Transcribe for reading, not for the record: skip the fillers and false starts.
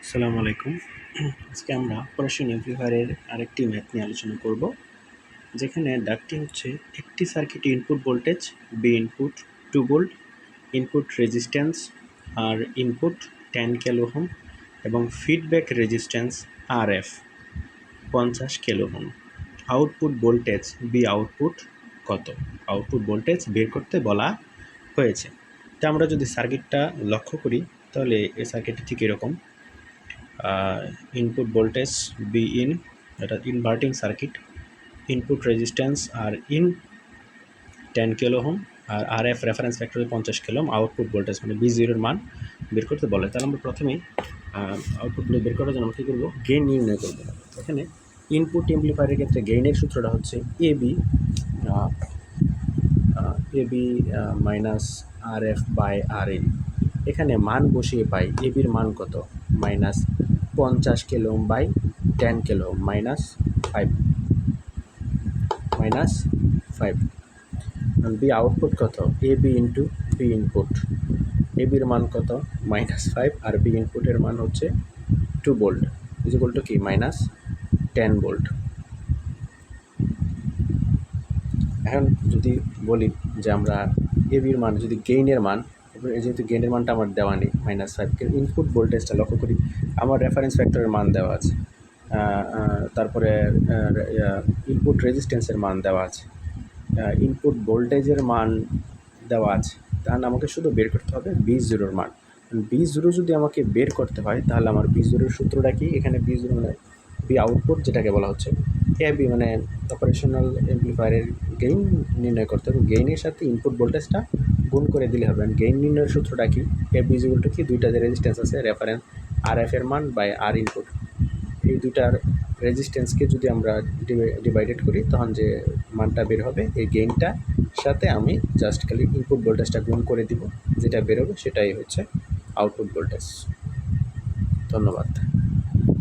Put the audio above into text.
আসসালামু আলাইকুম। আজকে আমরা অপারেশন এমপ্লিফায়ারের আরেকটি ম্যাথ নিয়ে আলোচনা করব, যেখানে ডাকটি হচ্ছে একটি সার্কিটে ইনপুট ভোল্টেজ বি ইনপুট 2 ভোল্ট, input resistance R input 10 kilo ohm এবং feedback resistance R F 50 kilo ohm. Output voltage V output কত? আউটপুট ভোল্টেজ বের করতে বলা হয়েছে। তা আমরা যদি সার্কিটটা লক্ষ্য করি তাহলে এই সার্কিটটি ঠিক এরকম। ইনপুট ভোল্টেজ বি ইন, এটা inverting circuit, input resistance R in 10 kilo ohm আর আর এফ রেফারেন্স ফ্যাক্টরে 50 কিলো ওহম। আউটপুট ভোল্টেজ মানে বি জিরোর মান বের করতে বলে। তাহলে আমরা প্রথমেই আউটপুট বের করার জন্য কী করবো, গেইন নির্ণয় করবো। এখানে ইনপুট এমপ্লিফায়ারের ক্ষেত্রে গেইনের সূত্রটা হচ্ছে AV minus R F by R N. এখানে মান বসিয়ে পাই এবির মান কত, minus 50 kilo ohm by 10 kilo ohm minus 5 V output কত, A V into V input. A বির মান কত, -5 আর বি ইনপুটের মান হচ্ছে 2 ভোল্ট ইজ ইকুয়াল টু কি, -10 ভোল্ট। এখন যদি বলি যে আমরা এ বির মান যদি গেইনের মান, যেহেতু গেইনের মানটা আমার দেওয়া নেই -5, কিন্তু ইনপুট ভোল্টেজটা লক্ষ্য করি আমার রেফারেন্স ফ্যাক্টরের মান দেওয়া আছে, তারপরে ইনপুট রেজিস্ট্যান্সের মান দেওয়া আছে, ইনপুট ভোল্টেজের মান দেওয়া আছে। তাহলে আমাকে শুধু বের করতে হবে বি জিরোর মান। বি জিরো যদি আমাকে বের করতে হয় তাহলে আমার বি জিরোর সূত্রটা কি, এখানে বি জিরো মানে বি আউটপুট যেটাকে বলা হচ্ছে, এ বি মানে অপারেশনাল এমপ্লিফায়ারের গেইন নির্ণয় করতে হবে। গেইনের সাথে ইনপুট ভোল্টেজটা গুণ করে দিলে হবে। গেইন নির্ণয়ের সূত্রটা কি, এ বি ইকুয়াল কি, দুইটা যে রেজিস্ট্যান্স আছে রেফারেন্স আর এফ এর মান বাই আর ইনপুট, এই দুটার রেজিস্ট্যান্সকে যদি আমরা ডিভাইডেড করি তখন যে মানটা বের হবে এই গেইনটার সাথে আমি জাস্ট খালি ইনপুট ভোল্টেজটা গুণ করে দিব, যেটা বেরোবে সেটাই হচ্ছে আউটপুট ভোল্টেজ। ধন্যবাদ।